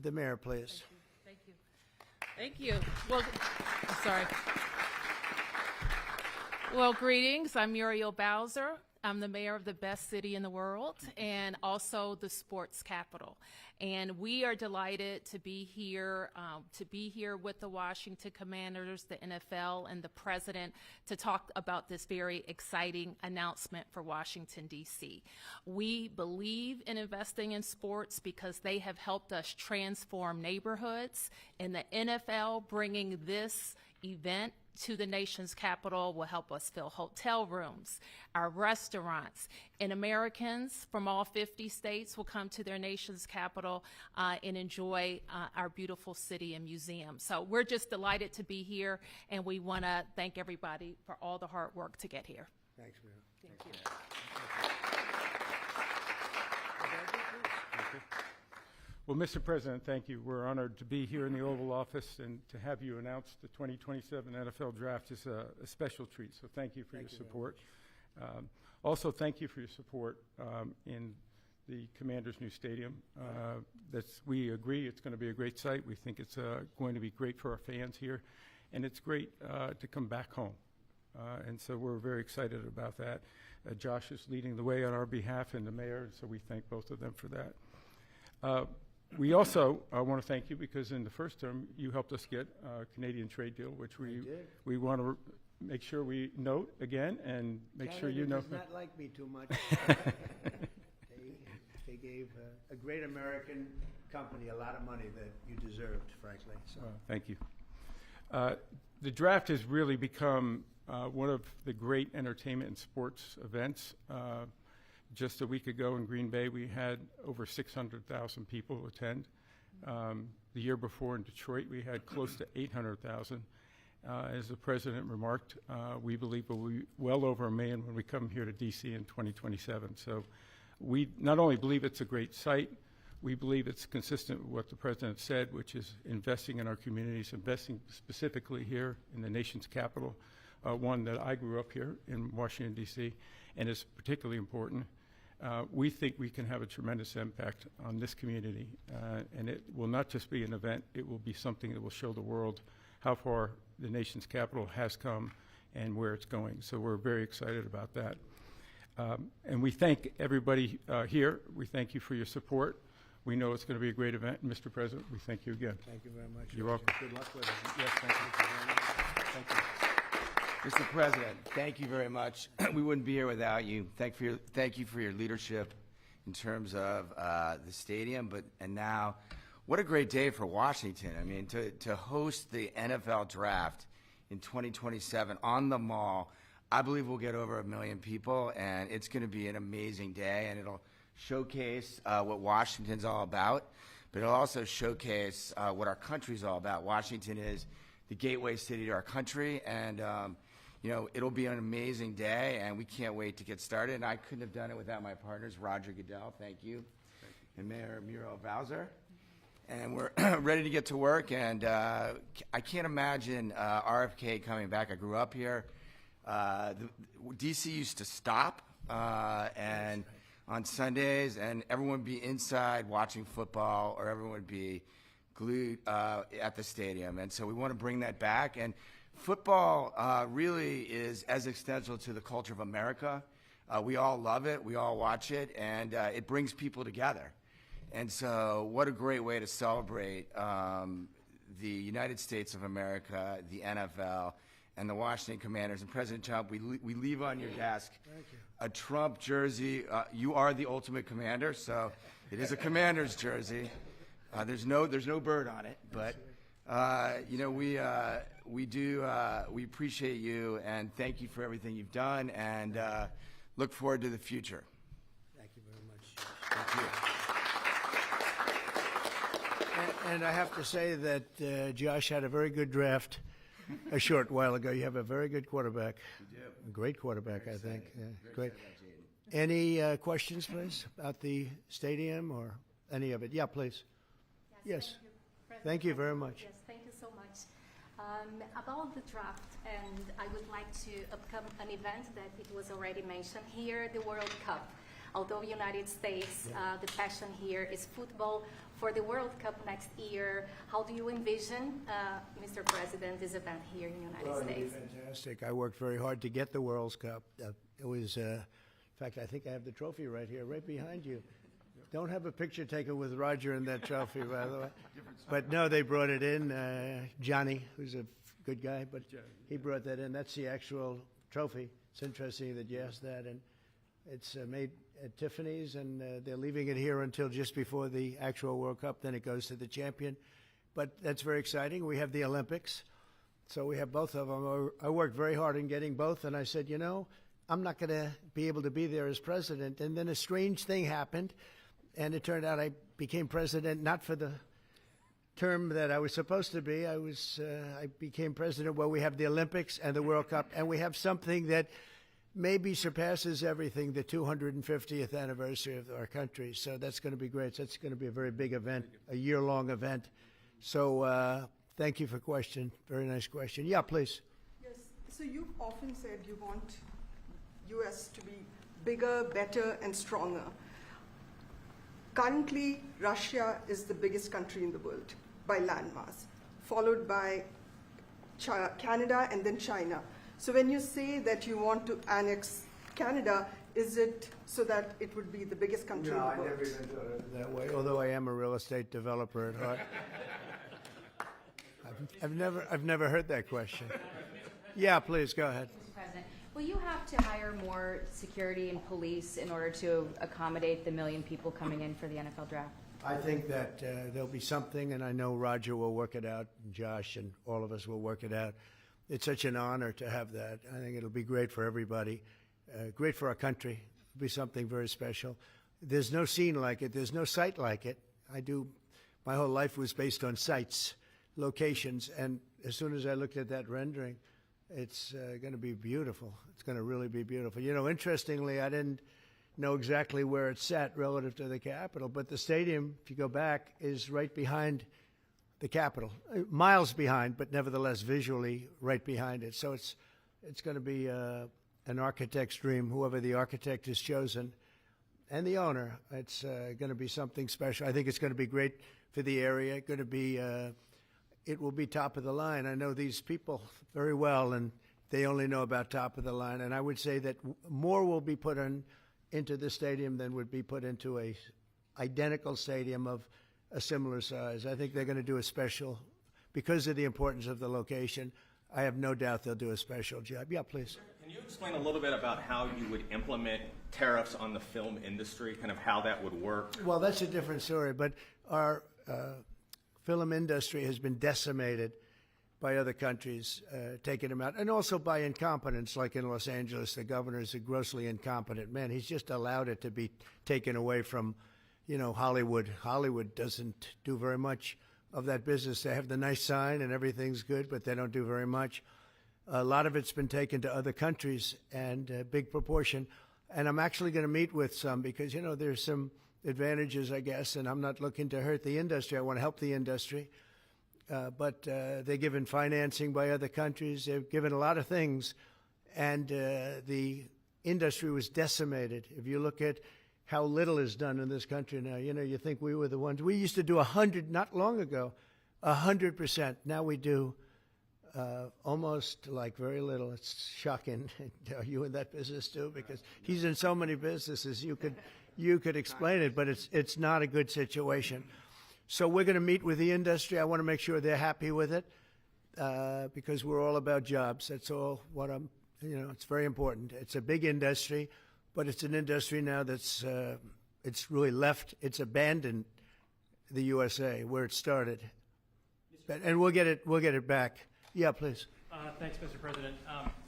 The mayor, please. Thank you. Thank you. Well, I'm sorry. Well, greetings. I'm Muriel Bowser. I'm the mayor of the best city in the world and also the sports capital. And we are delighted to be here with the Washington Commanders, the NFL, and the president to talk about this very exciting announcement for Washington, D.C. We believe in investing in sports because they have helped us transform neighborhoods, and the NFL bringing this event to the nation's capital will help us fill hotel rooms, our restaurants, and Americans from all 50 states will come to their nation's capital and enjoy our beautiful city and museum. So we're just delighted to be here, and we want to thank everybody for all the hard work to get here. Thanks, Mayor. Thank you. Well, Mr. President, thank you. We're honored to be here in the Oval Office, and to have you announce the 2027 NFL Draft is a special treat. So thank you for your support. Also, thank you for your support in the Commanders' new stadium. We agree it's going to be a great site. We think it's going to be great for our fans here, and it's great to come back home. And so we're very excited about that. Josh is leading the way on our behalf, and the mayor, so we thank both of them for that. We also want to thank you because in the first term you helped us get a Canadian trade deal, which we want to make sure we note again and make Canada sure you know. does not like me too much. They gave a great American company a lot of money that you deserved, frankly. So. Thank you. The draft has really become one of the great entertainment and sports events. Just a week ago in Green Bay, we had over 600,000 people attend. The year before in Detroit, we had close to 800,000. As the president remarked, we believe we'll be well over 1 million when we come here to D.C. in 2027. So we not only believe it's a great site, we believe it's consistent with what the president said, which is investing in our communities, investing specifically here in the nation's capital, one that I grew up here in Washington, D.C., and is particularly important. We think we can have a tremendous impact on this community, and it will not just be an event, it will be something that will show the world how far the nation's capital has come and where it's going. So we're very excited about that. And we thank everybody here. We thank you for your support. We know it's going to be a great event. And Mr. President, we thank you again. Thank you very much. You're welcome. Good luck with it. Yes, thank you. Thank you. Mr. President, thank you very much. We wouldn't be here without you. Thank you for your leadership in terms of the stadium, and now, what a great day for Washington. I mean, to host the NFL Draft in 2027 on the Mall. I believe we'll get over 1 million people, and it's going to be an amazing day, and it'll showcase what Washington's all about, but it'll also showcase what our country's all about. Washington is the gateway city to our country, and you know, it'll be an amazing day, and we can't wait to get started. And I couldn't have done it without my partners, Roger Goodell, thank you, and Mayor Muriel Bowser. And we're ready to get to work, and I can't imagine RFK coming back. I grew up here. D.C. used to stop and on Sundays, and everyone would be inside watching football, or everyone would be glued at the stadium. And so we want to bring that back. And football really is as essential to the culture of America. We all love it. We all watch it. And it brings people together. And so what a great way to celebrate the United States of America, the NFL, and the Washington Commanders. And President Trump, we leave on your desk a Trump jersey. You are the ultimate commander, so it is a Commander's jersey. There's no bird on it, but you know, we appreciate you, and thank you for everything you've done, and look forward to the future. Thank you very much. Thank you. And I have to say that Josh had a very good draft a short while ago. You have a very good quarterback. You do. A great quarterback, I think. Yeah, great. Excited, Jaden. Any questions, please, about the stadium or any of it? Yeah, please. Yes. Thank you very much. Yes, thank you so much. About the draft, and I would like to upcome an event that it was already mentioned here, the World Cup. Although United States, the passion here is football. For the World Cup next year, how do you envision, Mr. President, this event here in the United States? It'd be fantastic. I worked very hard to get the World Cup. It was, in fact, I think I have the trophy right here, right behind you. Don't have a picture taken with Roger and that trophy, by the way. But no, they brought it in. Johnny, who's a good guy, but he brought that in. That's the actual trophy. It's interesting that you asked that. And it's made at Tiffany's, and they're leaving it here until just before the actual World Cup. Then it goes to the champion. But that's very exciting. We have the Olympics. So we have both of them. I worked very hard in getting both, and I said, you know, I'm not going to be able to be there as president. And then a strange thing happened, and it turned out I became president not for the term that I was supposed to be. I became president while we have the Olympics and the World Cup, and we have something that maybe surpasses everything, the 250th anniversary of our country. So that's going to be great. That's going to be a very big event, a year-long event. So thank you for the question. Very nice question. Yeah, please. Yes. So you've often said you want U.S. to be bigger, better, and stronger. Currently, Russia is the biggest country in the world by landmass, followed by Canada and then China. So when you say that you want to annex Canada, is it so that it would be the biggest country in the world? No, I never even thought of it that way, although I am a real estate developer at heart. I've never heard that question. Yeah, please, go ahead. Mr. President, will you have to hire more security and police in order to accommodate the 1 million people coming in for the NFL draft? I think that there'll be something, and I know Roger will work it out, and Josh and all of us will work it out. It's such an honor to have that. I think it'll be great for everybody, great for our country. It'll be something very special. There's no scene like it. There's no site like it. My whole life was based on sites, locations, and as soon as I looked at that rendering, it's going to be beautiful. It's going to really be beautiful. You know, interestingly, I didn't know exactly where it's sat relative to the Capitol, but the stadium, if you go back, is right behind the Capitol, miles behind, but nevertheless visually right behind it. So it's going to be an architect's dream, whoever the architect is chosen, and the owner. It's going to be something special. I think it's going to be great for the area. Going to be, it will be top of the line. I know these people very well, and they only know about top of the line. And I would say that more will be put into the stadium than would be put into a identical stadium of a similar size. I think they're going to do a special, because of the importance of the location. I have no doubt they'll do a special job. Yeah, please. Can you explain a little bit about how you would implement tariffs on the film industry, kind of how that would work? Well, that's a different story, but our film industry has been decimated by other countries taking them out, and also by incompetence, like in Los Angeles. The governor is a grossly incompetent man. He's just allowed it to be taken away from, you know, Hollywood. Hollywood doesn't do very much of that business. They have the nice sign and everything's good, but they don't do very much. A lot of it's been taken to other countries, and a big proportion. And I'm actually going to meet with some because, you know, there's some advantages, I guess, and I'm not looking to hurt the industry. I want to help the industry. But they're given financing by other countries. They're given a lot of things, and the industry was decimated. If you look at how little is done in this country now, you know, you think we were the ones. We used to do 100, not long ago, 100%. Now we do almost like very little. It's shocking. Are you in that business too? Because he's in so many businesses. You could explain it, but it's not a good situation. So we're going to meet with the industry. I want to make sure they're happy with it because we're all about jobs. That's all what it's very important. It's a big industry, but it's an industry now that's it's really left. It's abandoned the USA where it started, and we'll get it back. Yeah, please. Thanks, Mr. President.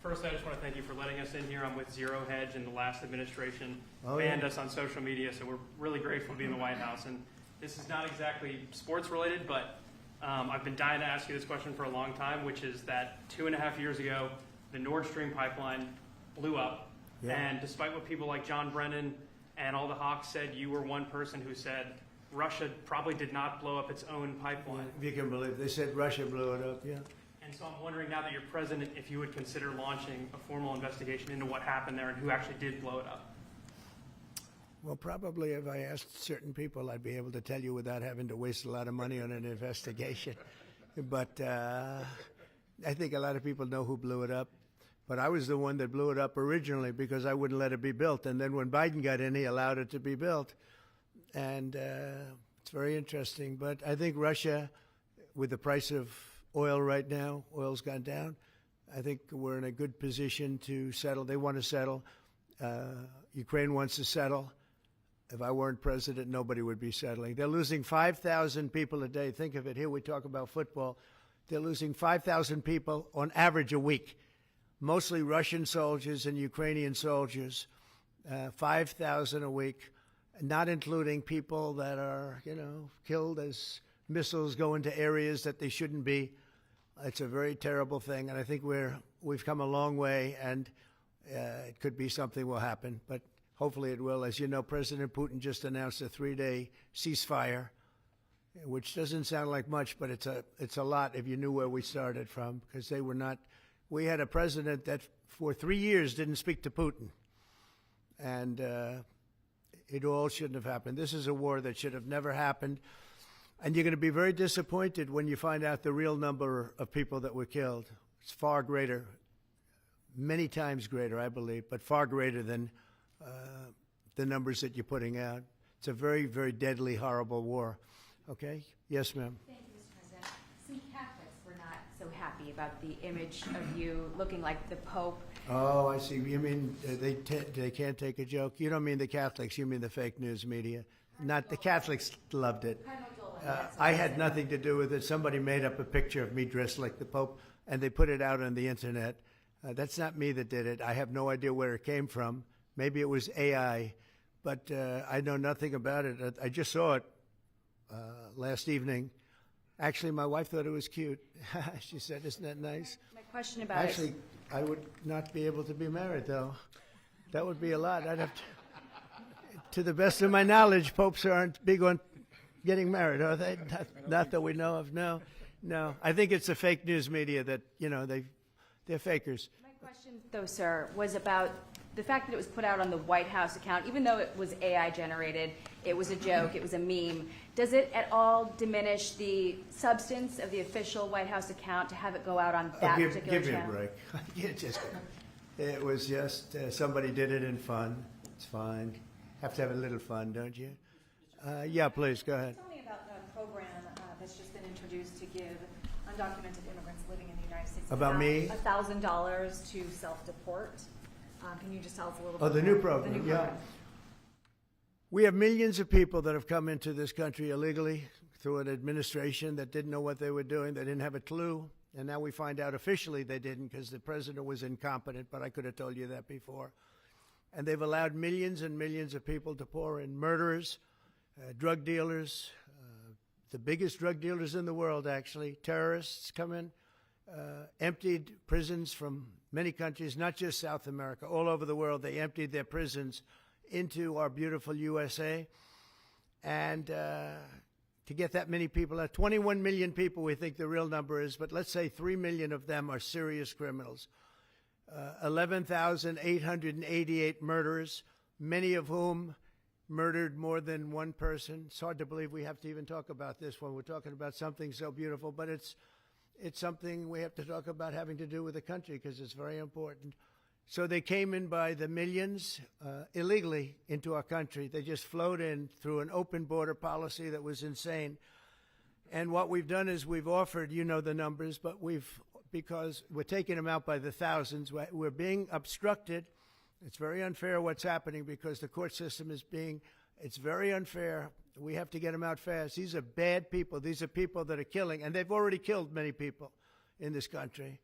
First, I just want to thank you for letting us in here. I'm with Zero Hedge, and the last administration banned us on social media, so we're really grateful to be in the White House. And this is not exactly sports related, but I've been dying to ask you this question for a long time, which is that 2.5 years ago, the Nord Stream pipeline blew up. Yeah. And despite what people like John Brennan and all the hawks said, you were one person who said Russia probably did not blow up its own pipeline. If you can believe it. They said Russia blew it up, yeah. And so I'm wondering, now that you're president, if you would consider launching a formal investigation into what happened there and who actually did blow it up. Well, probably if I asked certain people, I'd be able to tell you without having to waste a lot of money on an investigation. But I think a lot of people know who blew it up. But I was the one that blew it up originally because I wouldn't let it be built. And then when Biden got in, he allowed it to be built. And it's very interesting. But I think Russia, with the price of oil right now, oil's gone down. I think we're in a good position to settle. They want to settle. Ukraine wants to settle. If I weren't president, nobody would be settling. They're losing 5,000 people a day. Think of it. Here we talk about football. They're losing 5,000 people on average a week, mostly Russian soldiers and Ukrainian soldiers, 5,000 a week, not including people that are, killed as missiles go into areas that they shouldn't be. It's a very terrible thing, and I think we've come a long way, and it could be something will happen, but hopefully it will. As you know, President Putin just announced a 3-day ceasefire, which doesn't sound like much, but it's a lot if you knew where we started from, because they were not. We had a president that for 3 years didn't speak to Putin, and it all shouldn't have happened. This is a war that should have never happened, and you're going to be very disappointed when you find out the real number of people that were killed. It's far greater, many times greater, I believe, but far greater than the numbers that you're putting out. It's a very, very deadly, horrible war. Okay? Yes, ma'am. Thank you, Mr. President. Some Catholics were not so happy about the image of you looking like the Pope. Oh, I see. You mean they can't take a joke? You don't mean the Catholics. You mean the fake news media. Not the Catholics loved it. I had nothing to do with it. Somebody made up a picture of me dressed like the Pope, and they put it out on the Internet. That's not me that did it. I have no idea where it came from. Maybe it was AI, but I know nothing about it. I just saw it last evening. Actually, my wife thought it was cute. She said, "Isn't that nice?" My question about Actually, I would not be able to be married, though. That would be a lot. I'd have to the best of my knowledge, popes aren't big on getting married, are they? Not that we know of. No. I think it's the fake news media that, they're fakers. My question, though, sir, was about the fact that it was put out on the White House account. Even though it was AI generated, it was a joke, it was a meme. Does it at all diminish the substance of the official White House account to have it go out on that particular Give me a channel? break. It was just somebody did it in fun. It's fine. Have to have a little fun, don't you? Yeah, please, go ahead. Tell me about a program that's just been introduced to give undocumented immigrants living in the United States About me? $1,000 to self-deport. Can you just tell us a little bit? Oh, the new program, The new yeah. program. We have millions of people that have come into this country illegally through an administration that didn't know what they were doing. They didn't have a clue. And now we find out officially they didn't because the president was incompetent, but I could have told you that before. And they've allowed millions and millions of people to pour in. Murderers, drug dealers, the biggest drug dealers in the world, actually. Terrorists come in, emptied prisons from many countries, not just South America, all over the world. They emptied their prisons into our beautiful USA. And to get that many people, 21 million people we think the real number is, but let's say 3 million of them are serious criminals. 11,888 murderers, many of whom murdered more than one person. It's hard to believe we have to even talk about this when we're talking about something so beautiful, but it's something we have to talk about having to do with the country because it's very important. So they came in by the millions illegally into our country. They just flowed in through an open border policy that was insane. And what we've done is we've offered, you know the numbers, but because we're taking them out by the thousands, we're being obstructed. It's very unfair what's happening because the court system it's very unfair. We have to get them out fast. These are bad people. These are people that are killing, and they've already killed many people in this country.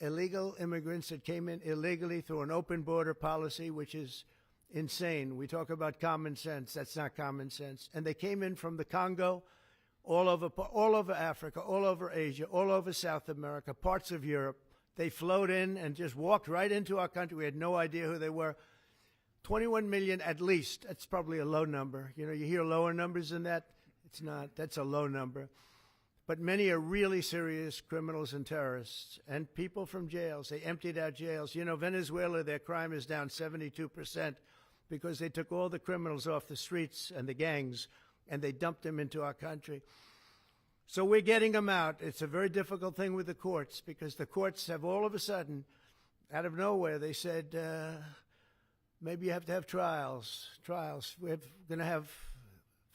Illegal immigrants that came in illegally through an open border policy, which is insane. We talk about common sense. That's not common sense. And they came in from the Congo, all over Africa, all over Asia, all over South America, parts of Europe. They flowed in and just walked right into our country. We had no idea who they were. 21 million at least. That's probably a low number. You hear lower numbers than that. It's not. That's a low number. But many are really serious criminals and terrorists and people from jails. They emptied out jails. Venezuela, their crime is down 72%. because they took all the criminals off the streets and the gangs, and they dumped them into our country. So we're getting them out. It's a very difficult thing with the courts, because the courts have all of a sudden, out of nowhere, they said, maybe you have to have trials. We're going to have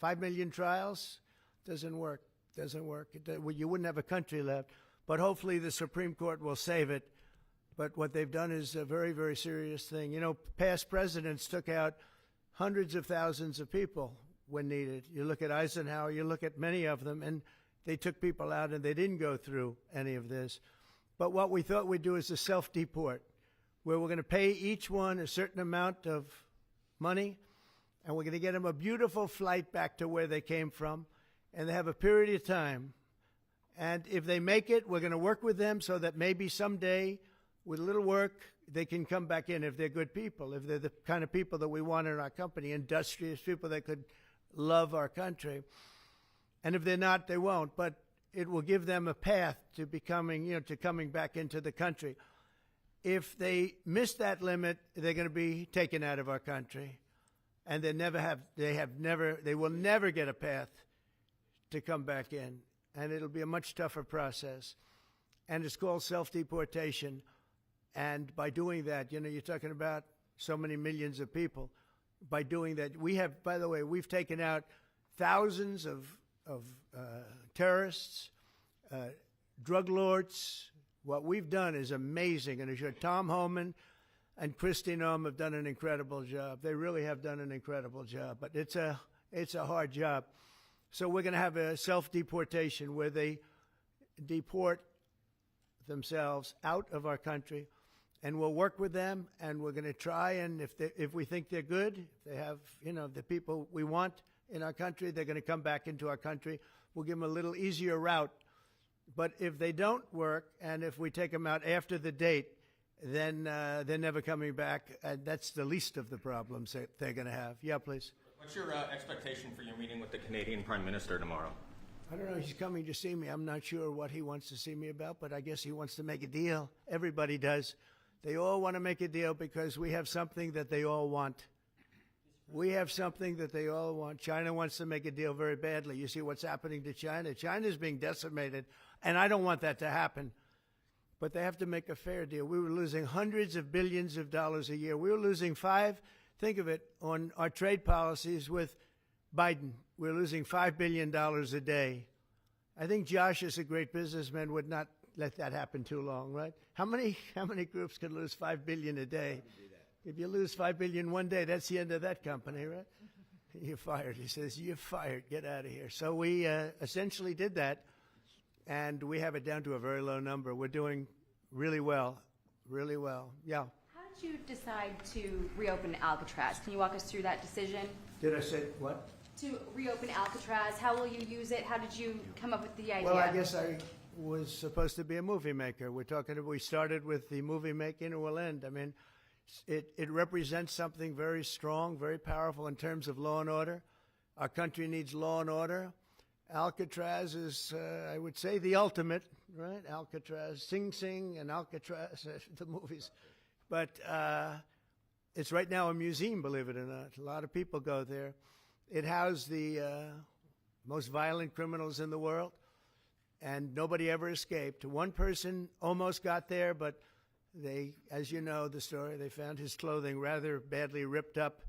5 million trials. Doesn't work. You wouldn't have a country left. But hopefully the Supreme Court will save it. But what they've done is a very, very serious thing. You know, past presidents took out hundreds of thousands of people when needed. You look at Eisenhower, you look at many of them, and they took people out and they didn't go through any of this. But what we thought we'd do is a self-deport, where we're going to pay each one a certain amount of money, and we're going to get them a beautiful flight back to where they came from, and they have a period of time. And if they make it, we're going to work with them so that maybe someday, with a little work, they can come back in if they're good people, if they're the kind of people that we want in our company, industrious people that could love our country. And if they're not, they won't. But it will give them a path to becoming, to coming back into the country. If they miss that limit, they're going to be taken out of our country, and they will never get a path to come back in, and it'll be a much tougher process. And it's called self-deportation. And by doing that, you're talking about so many millions of people. By doing that, by the way, we've taken out thousands of terrorists, drug lords. What we've done is amazing. And Tom Homan and Kristi Noem have done an incredible job. They really have done an incredible job. But it's a hard job. So we're going to have a self-deportation where they deport themselves out of our country, and we'll work with them, and we're going to try, and if we think they're good, if they have, the people we want in our country, they're going to come back into our country. We'll give them a little easier route. But if they don't work, and if we take them out after the date, then they're never coming back, and that's the least of the problems that they're going to have. Yeah, please. What's your expectation for your meeting with the Canadian Prime Minister tomorrow? I don't know. He's coming to see me. I'm not sure what he wants to see me about, but I guess he wants to make a deal. Everybody does. They all want to make a deal because we have something that they all want. We have something that they all want. China wants to make a deal very badly. You see what's happening to China. China's being decimated, and I don't want that to happen. But they have to make a fair deal. We were losing hundreds of billions of dollars a year. We were losing think of it, on our trade policies with Biden. We're losing $5 billion a day. I think Josh, as a great businessman, would not let that happen too long, right? How many groups could lose $5 billion a day? If you lose $5 billion one day, that's the end of that company, right? You're fired. He says, you're fired. Get out of here. So we essentially did that, and we have it down to a very low number. We're doing really well, really well. Yeah. How did you decide to reopen Alcatraz? Can you walk us through that decision? Did I say what? To reopen Alcatraz, how will you use it? How did you come up with the idea? Well, I guess I was supposed to be a movie maker. We started with the movie making, and we'll end. I mean, it represents something very strong, very powerful in terms of law and order. Our country needs law and order. Alcatraz is, I would say, the ultimate, right? Alcatraz, Sing Sing and Alcatraz, the movies. But it's right now a museum, believe it or not. A lot of people go there. It housed the most violent criminals in the world, and nobody ever escaped. One person almost got there, but they, as you know the story, they found his clothing rather badly ripped up,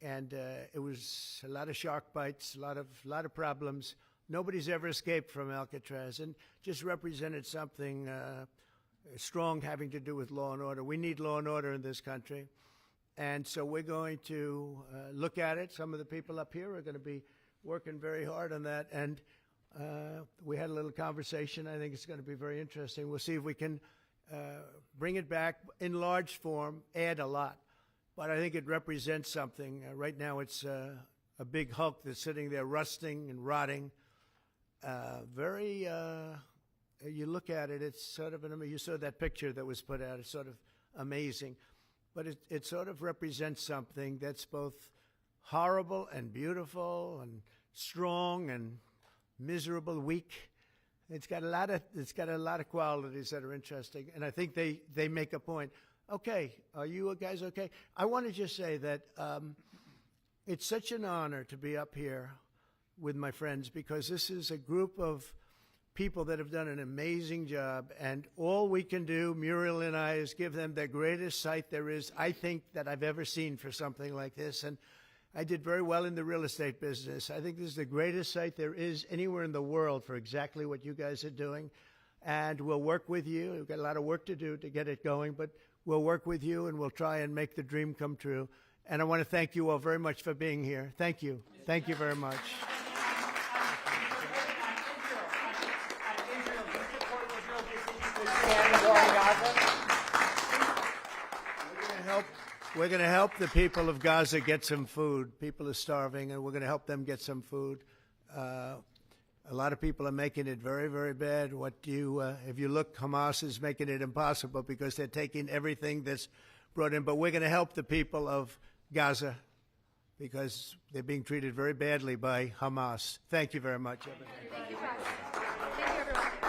and it was a lot of shark bites, a lot of problems. Nobody's ever escaped from Alcatraz, and just represented something strong having to do with law and order. We need law and order in this country. And so we're going to look at it. Some of the people up here are going to be working very hard on that. And we had a little conversation. I think it's going to be very interesting. We'll see if we can bring it back in large form, add a lot. But I think it represents something. Right now it's a big hulk that's sitting there rusting and rotting. You look at it, it's sort of, you saw that picture that was put out. It's sort of amazing. But it sort of represents something that's both horrible and beautiful and strong and miserable, weak. It's got a lot of qualities that are interesting, and I think they make a point. Okay, are you guys okay? I want to just say that it's such an honor to be up here with my friends because this is a group of people that have done an amazing job, and all we can do, Muriel and I, is give them the greatest site there is, I think, that I've ever seen for something like this. And I did very well in the real estate business. I think this is the greatest site there is anywhere in the world for exactly what you guys are doing. And we'll work with you. We've got a lot of work to do to get it going, but we'll work with you and we'll try and make the dream come true. And I want to thank you all very much for being here. Thank you. Thank you very much. We're going to help the people of Gaza get some food. People are starving, and we're going to help them get some food. A lot of people are making it very, very bad. If you look, Hamas is making it impossible because they're taking everything that's brought in. But we're going to help the people of Gaza because they're being treated very badly by Hamas. Thank you very much. Thank you, guys. Thank you, everyone.